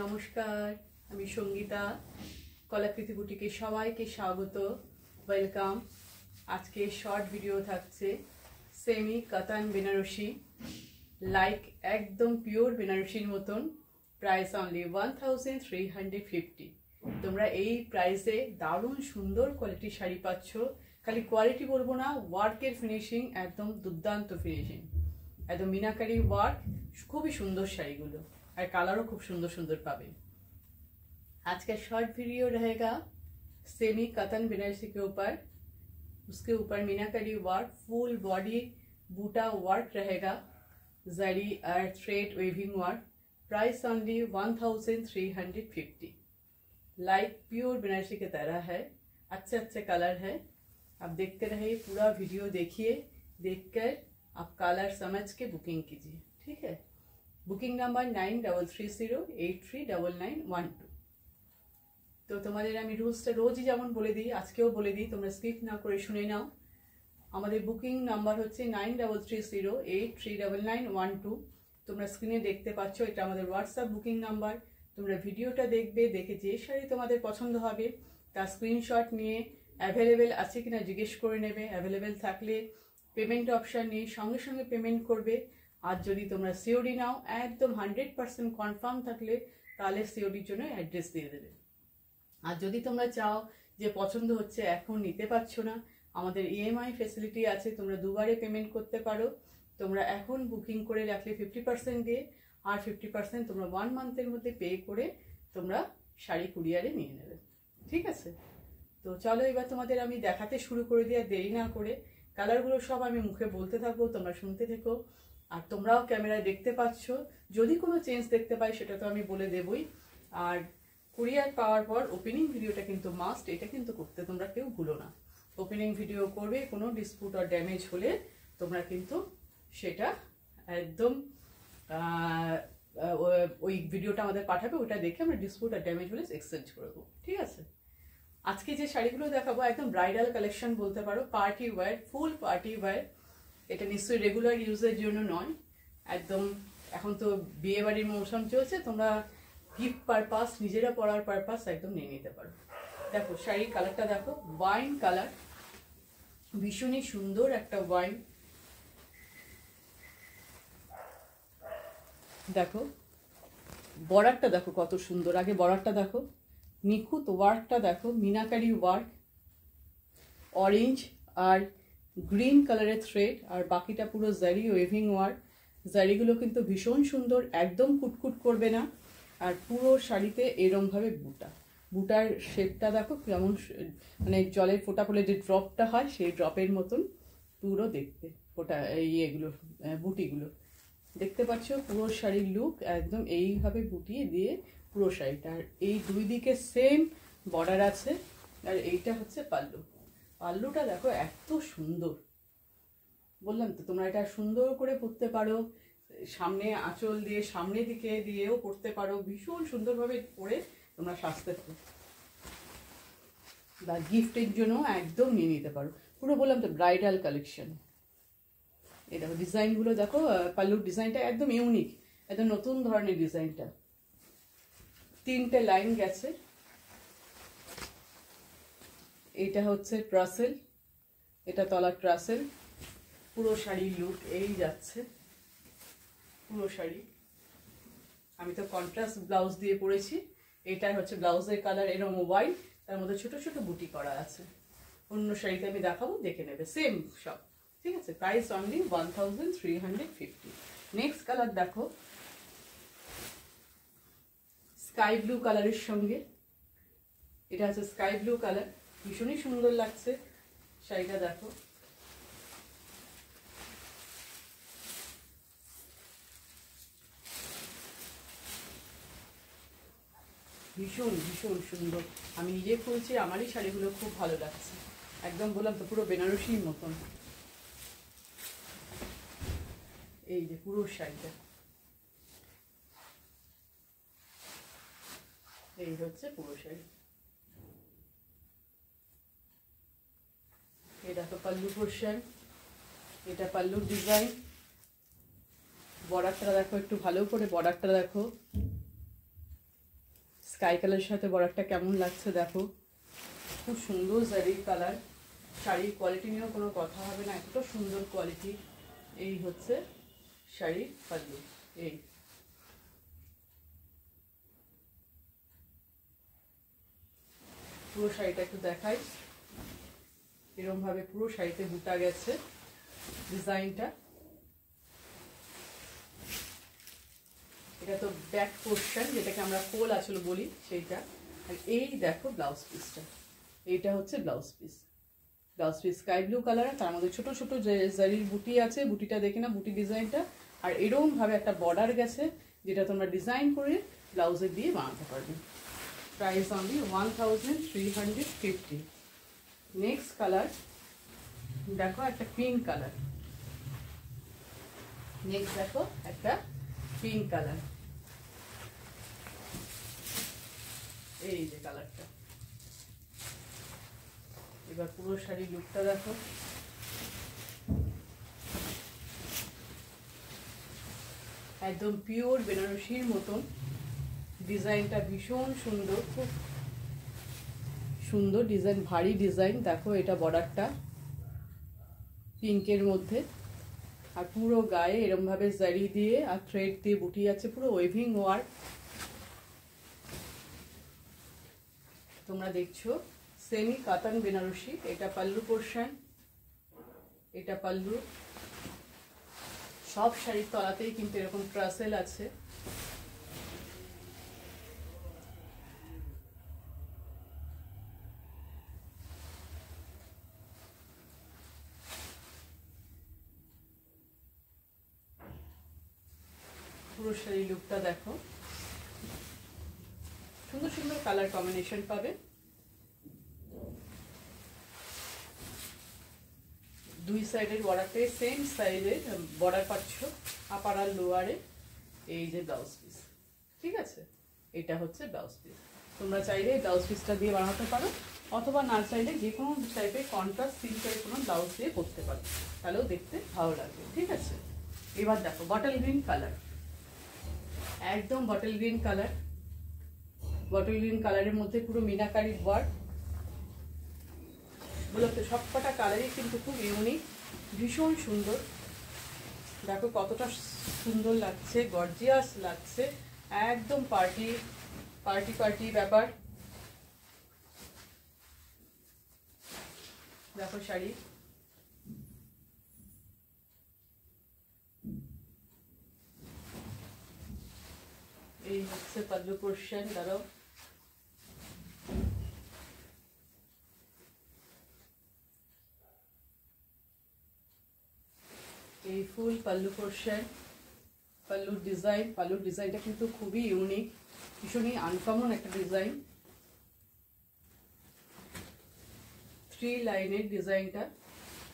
নমস্কার, আমি সঙ্গীতা। কলাকৃতি বুটিকে সবাইকে স্বাগত, ওয়েলকাম। আজকে শর্ট ভিডিও থাকছে সেমি কাতান বেনারসি, লাইক একদম পিওর বেনারসির মতন। Price only 1350। তোমরা এই প্রাইসে দারুণ সুন্দর কোয়ালিটির শাড়ি পাচ্ছ। খালি কোয়ালিটি বলবো না, ওয়ার্কের ফিনিশিং একদম দুর্দান্ত ফিনিশিং, একদম মিনাকারি ওয়ার্ক। খুবই সুন্দর শাড়িগুলো, और कलरों खूब सुंदर सुंदर पावे। आज का शॉर्ट वीडियो रहेगा सेमी कतन बेनारसी के ऊपर, उसके ऊपर मीनाकारी वर्क, फुल बॉडी बूटा वर्क रहेगा, जरी और thread weaving work. Price only 1350। Like pure Banarasi की तरह है, अच्छे अच्छे कलर है। आप देखते रहिए, पूरा वीडियो देखिए, देखकर आप कलर समझ के बुकिंग कीजिए, ठीक है। Booking number 9330839912। तो तुम्हारे आमी रूल्सटा रोजই যেমন বলে দিই, আজকেও বলে দিই, তোমরা স্কিপ না করে শুনে নাও। আমাদের বুকিং নাম্বার হচ্ছে 9330839912। তোমরা স্ক্রিনে দেখতে পাচ্ছ, এটা আমাদের হোয়াটসঅ্যাপ বুকিং নাম্বার। তোমরা ভিডিওটা দেখবে, দেখে যে শাড়ি তোমাদের পছন্দ হবে তার স্ক্রিনশট নিয়ে অ্যাভেলেবেল আছে কিনা জিজ্ঞেস করে নেবে। অ্যাভেলেবেল থাকলে পেমেন্ট অপশন নিয়ে সঙ্গে সঙ্গে পেমেন্ট করবে। আর যদি তোমরা সিওডি নাও, একদম 100% কনফার্ম থাকলে তাহলে সিওডির জন্য অ্যাড্রেস দিয়ে দেবে। আর যদি তোমরা চাও যে পছন্দ হচ্ছে এখন নিতে পারছো না, আমাদের ইএমআই ফ্যাসিলিটি আছে, তোমরা দুবারে পেমেন্ট করতে পারো। তোমরা এখন বুকিং করে রাখলে 50% দিয়ে, আর 50% তোমরা 1 মান্থের মধ্যে পে করে তোমরা শাড়ি কুরিয়ারে নিয়ে নেবে, ঠিক আছে। তো চলো এবার তোমাদের আমি দেখাতে শুরু করে দিই, আর দেরি না করে। কালারগুলো সব আমি মুখে বলতে থাকবো, তোমরা শুনতে থেকো। আর তোমরাও ক্যামেরায় দেখতে পাচ্ছ, যদি কোনো চেঞ্জ দেখতে পাই সেটা তো আমি বলে দেবই। আর কুরিয়ার পাওয়ার পর ওপেনিং ভিডিওটা কিন্তু মাস্ট, এটা কিন্তু করতে তোমরা কেউ ভুলো না। ওপেনিং ভিডিও করবে, কোনো ডিসপুট আর ড্যামেজ হলে তোমরা কিন্তু সেটা একদম ওই ভিডিওটা আমাদের পাঠাবে, ওটা দেখে আমরা ডিসপুট আর ড্যামেজ হলে এক্সচেঞ্জ করে দেবো, ঠিক আছে। আজকে যে শাড়িগুলো দেখাবো একদম ব্রাইডাল কালেকশন বলতে পারো, পার্টি ওয়্যার, ফুল পার্টি ওয়্যার। এটা নিশ্চয়ই রেগুলার ইউজের জন্য নয়, একদম এখন তো বিয়ে বাড়ির মৌসুম চলছে, তোমরা গিফট পারপাস, নিজেরা পরার পারপাস একদম নিয়ে নিতে পারো। দেখো শাড়ির কালারটা দেখো, ওয়াইন কালার, ভীষণই সুন্দর একটা ওয়াইন। দেখো বর্ডারটা দেখো কত সুন্দর, আগে বর্ডারটা দেখো, নিখুঁত ওয়ার্কটা দেখো, মিনাকারি ওয়ার্ক, অরেঞ্জ আর গ্রিন কালারের থ্রেড, আর বাকিটা পুরো জারি ওয়েভিং ওয়ার্ক। জারিগুলো কিন্তু ভীষণ সুন্দর, একদম কুটকুট করবে না। আর পুরো শাড়িতে এরমভাবে বুটার শেপটা দেখো কেমন, মানে জলের ফোঁটা পড়লে যে ড্রপটা হয় সেই ড্রপের মতন পুরো দেখতে ফোঁটা, ইয়েগুলো বুটিগুলো দেখতে পাচ্ছ। পুরো শাড়ির লুক একদম এইভাবে বুটিয়ে দিয়ে পুরো শাড়িটা, আর এই দুই দিকে সেম বর্ডার আছে। আর এইটা হচ্ছে পাল্লু, পাল্লুটা দেখো এত সুন্দর, বললাম তো তোমরা এটা সুন্দর করে পরতে পারো, সামনে আঁচল দিয়ে সামনের দিকে দিয়েও পরতে পারো, ভীষণ সুন্দরভাবে পরে তোমরা সাজতে পারো বা গিফটের জন্য একদম নিয়ে নিতে পারো। পুরো বললাম তো ব্রাইডাল কালেকশন। এই দেখো ডিজাইনগুলো দেখো, পাল্লুর ডিজাইনটা একদম ইউনিক, একদম নতুন ধরনের ডিজাইনটা। 3টে লাইন গেছে, এটা হচ্ছে ট্রাসেল, এটা তলা ট্রাসেল। পুরো শাড়ির লুক এই যাচ্ছে, পুরো শাড়ি। আমি তো কন্ট্রাস্ট ব্লাউজ দিয়ে পরেছি, এটাই হচ্ছে ব্লাউজের কালার, এরকম হোয়াইট, তার মধ্যে ছোট ছোট বুটি করা আছে। অন্য শাড়িতে আমি দেখাবো, দেখে নেবে, সেম সব, ঠিক আছে। Price only 1350। নেক্সট কালার দেখো, স্কাই ব্লু কালারের সঙ্গে, এটা হচ্ছে স্কাই ব্লু কালার, ভীষণই সুন্দর লাগছে শাড়িটা। দেখো ভীষণ ভীষণ সুন্দর, আমি নিজে খুলছি, আমারই শাড়িগুলো খুব ভালো লাগছে, একদম বললাম তো পুরো বেনারসির মতন। এই যে পুরো শাড়িটা, এই হচ্ছে পুরো শাড়ি। এই দেখো পাল্লু পোর্শন, এটা পাল্লুর ডিজাইন। বর্ডারটা দেখো একটু ভালো করে, বর্ডারটা দেখো স্কাই কালারের সাথে বর্ডারটা কেমন লাগছে দেখো, খুব সুন্দর জারির কালার। শাড়ির কোয়ালিটি নিয়েও কোনো কথা হবে না, এতটা সুন্দর কোয়ালিটি। এই হচ্ছে শাড়ির পাল্লু। এই পুরো শাড়িটা একটু দেখাই, এরকম ভাবে পুরো শাড়িতে বুটা গেছে ডিজাইনটা। এটা তো ব্যাক পোর্শন, যেটাকে আমরা কোল আঁচল বলি সেইটা। আর এই দেখো ব্লাউজ পিসটা, এইটা হচ্ছে blouse piece. Blouse piece sky blue colour, তার মধ্যে ছোট ছোট যে জারির বুটি আছে, বুটিটা দেখে না, বুটি ডিজাইনটা। আর এরকম ভাবে একটা বর্ডার গেছে, যেটা তোমরা ডিজাইন করে ব্লাউজে দিয়ে বানাতে পারবে। Price only 1350। নেক্সট কালার দেখো, একটা পিঙ্ক কালার। নেক্সট দেখো একটা পিঙ্ক কালার, এই যে কালারটা। এবার পুরো শাড়ি লুকটা দেখো, একদম পিওর বেনারসির মতন ডিজাইনটা, ভীষণ সুন্দর, খুব সুন্দর ডিজাইন, ভারী ডিজাইন। দেখো এটা বর্ডারটা পিঙ্কের মধ্যে, আর পুরো গায়ে এরম ভাবে জারি দিয়ে আর থ্রেড দিয়ে বুটি আছে, পুরো ওয়েভিং ওয়ার্ক। তোমরা দেখছো সেমি কাতান বেনারসি। এটা পাল্লু পোর্শন, এটা পাল্লু। সব শাড়ির তলাতেই কিন্তু এরকম ট্রাসেল আছে। পুরো শাড়ি লুকটা দেখো, সুন্দর সুন্দর কালার কম্বিনেশন পাবে। দুই সাইডের বর্ডারতে সেম সাইজের বর্ডার পাচ্ছ, আপার আর লোয়ারে। এই যে ব্লাউজ পিস, ঠিক আছে, এটা হচ্ছে ব্লাউজ পিস। তোমরা চাইলে ব্লাউজ পিসটা দিয়ে বানাতে পারো, অথবা না চাইলে যে কোনো টাইপের কন্ট্রাস্ট সিল্কের কোনো ব্লাউজ দিয়ে করতে পারো, তাহলেও দেখতে ভালো লাগবে, ঠিক আছে। এবার দেখো বটল গ্রিন কালার, একদম bottle green colour. Bottle green কালারের মধ্যে পুরো মিনাকারি ওয়ার্ক। বলতে সবকটা কালারই কিন্তু খুব ইউনিক, ভীষণ সুন্দর। দেখো কতটা সুন্দর লাগছে, গর্জিয়াস লাগছে, একদম পার্টি পার্টি পার্টি ব্যাপার। দেখো শাড়ি, এই হচ্ছে পাল্লু পোর্শন। দাঁড়াও, এই ফুল পাল্লু পোর্শন, পাল্লুর ডিজাইন। পাল্লুর ডিজাইনটা কিন্তু খুবই ইউনিক, ভীষণই আনকমন একটা ডিজাইন। 3 লাইনের ডিজাইনটা,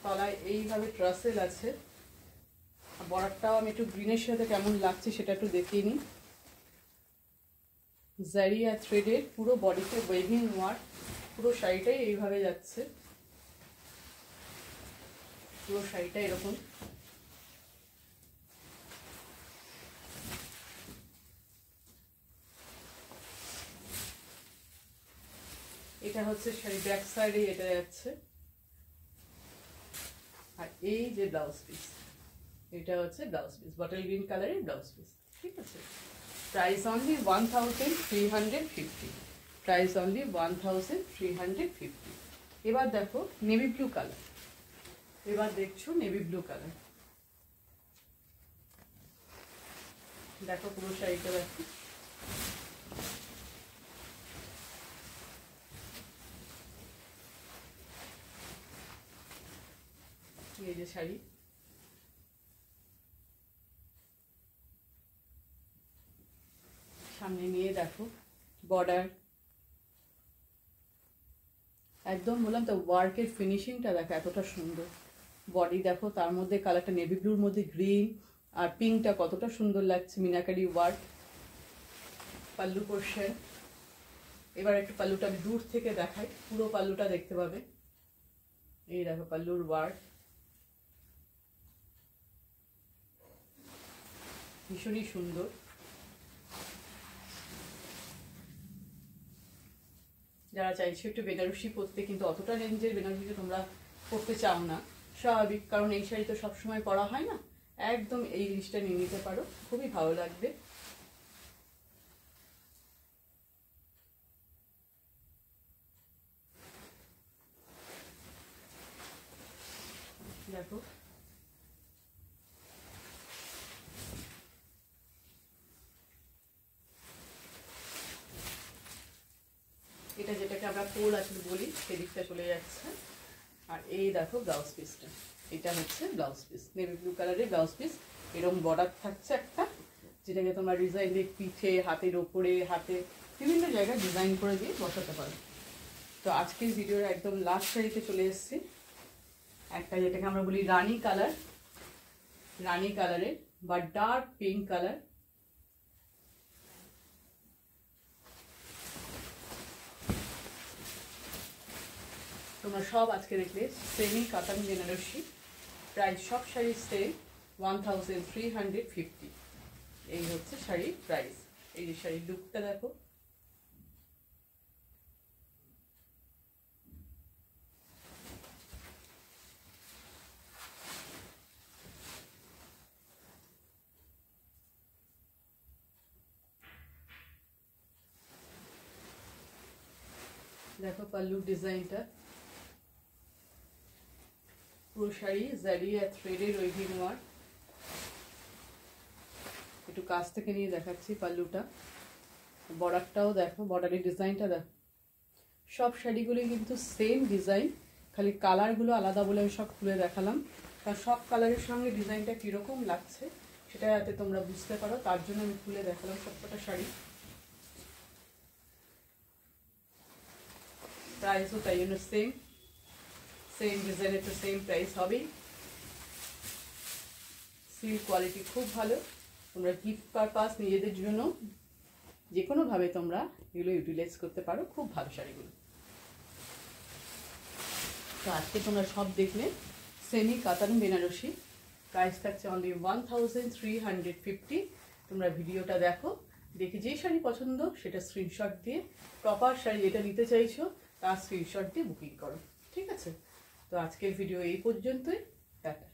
তলায় এইভাবে ট্রাসেল আছে। বর্ডারটাও আমি একটু গ্রিনের সাথে কেমন লাগছে সেটা একটু দেখিয়ে নিই। জারি আর থ্রেডের পুরো বডিতে ওয়েভিং ওয়ার্ক, পুরো শাড়িটাই এইভাবে যাচ্ছে, পুরো শাড়িটা এরকম। এটা হচ্ছে শাড়ি ব্যাক সাইডে এটা যাচ্ছে। আর এই যে ব্লাউজ পিস, এটা হচ্ছে ব্লাউজ পিস, বটল গ্রিন কালারের ব্লাউজ পিস, ঠিক আছে। Price only 1350। Price only 1350। এবার দেখো নেভি ব্লু কালার। এবার দেখছো নেভি ব্লু কালার। দেখো পুরো শাড়িটা দেখো, এই যে শাড়ি, সামনে নিয়ে দেখো বর্ডার, একদম বললাম তো ওয়ার্কের ফিনিশিংটা দেখো এতটা সুন্দর। বডি দেখো, তার মধ্যে কালারটা নেভি ব্লুর মধ্যে গ্রিন আর পিঙ্কটা কতটা সুন্দর লাগছে, মিনাকারি ওয়ার্ক। পাল্লু পোর্শন, এবার একটু পাল্লুটা আমি দূর থেকে দেখাই, পুরো পাল্লুটা দেখতে পাবে। এই দেখো পাল্লুর ওয়ার্ক, ভীষণই সুন্দর। যারা চাইছো একটু বেনারসি পরতে, কিন্তু অতটা রেঞ্জের বেনারসি তোমরা পরতে চাও না, স্বাভাবিক, কারণ এই শাড়ি তো সবসময় পরা হয় না, একদম এই জিনিসটা নিয়ে নিতে পারো, খুবই ভালো লাগবে। দেখো এটা যেটাকে আমরা পোল আঁচল বলি সেদিকটা চলে যাচ্ছে। আর এই দেখো ব্লাউজ পিসটা, এটা হচ্ছে ব্লাউজ পিস, নেভি ব্লু কালারের ব্লাউজ পিস, এরকম বর্ডার থাকছে একটা, যেটাকে তোমরা ডিজাইন দিয়ে পিঠে, হাতের ওপরে, হাতে বিভিন্ন জায়গায় ডিজাইন করে দিয়ে বসাতে পারো। তো আজকের ভিডিওর একদম লাস্ট শাড়িতে চলে এসেছি, একটা যেটাকে আমরা বলি রানী কালার, রানী কালারের বা ডার্ক পিঙ্ক কালার। তোমরা সব আজকে দেখলে সেমি কাতান বেনারসি, প্রাইস সব শাড়ির সেম 1350। এই হচ্ছে শাড়ির প্রাইস। এই যে শাড়ির লুকটা দেখো, দেখো পাল্লুর ডিজাইনটা, পুরো শাড়ি জারি আর থ্রেডের ওয়েভিং ওয়ার্ক। একটু কাছ থেকে নিয়ে দেখাচ্ছি পাল্লুটা, বর্ডারটাও দেখো, বর্ডারের ডিজাইনটা দেখো। সব শাড়িগুলি কিন্তু সেম ডিজাইন, খালি কালারগুলো আলাদা বলে আমি সব খুলে দেখালাম, তার সব কালারের সঙ্গে ডিজাইনটা কীরকম লাগছে সেটা যাতে তোমরা বুঝতে পারো, তার জন্য আমি খুলে দেখালাম সবকটা শাড়ি। প্রাইসও তাই জন্য সেম, সেম ডিজাইনের তো সেম প্রাইস হবেই। সিল্ক কোয়ালিটি খুব ভালো, তোমরা গিফট পারপাস নিজেদের জন্য যে কোনোভাবে তোমরা এগুলো ইউটিলাইজ করতে পারো, খুব ভালো শাড়িগুলো। তো আজকে তোমরা সব দেখলে সেমি কাতান বেনারসি, প্রাইস থাকছে অনলি 1350। তোমরা ভিডিওটা দেখো, দেখে যেই শাড়ি পছন্দ সেটা স্ক্রিনশট দিয়ে, প্রপার শাড়ি যেটা নিতে চাইছো তার স্ক্রিনশট দিয়ে বুকিং করো, ঠিক আছে? তো আজকের ভিডিও এই পর্যন্তই, টাটা।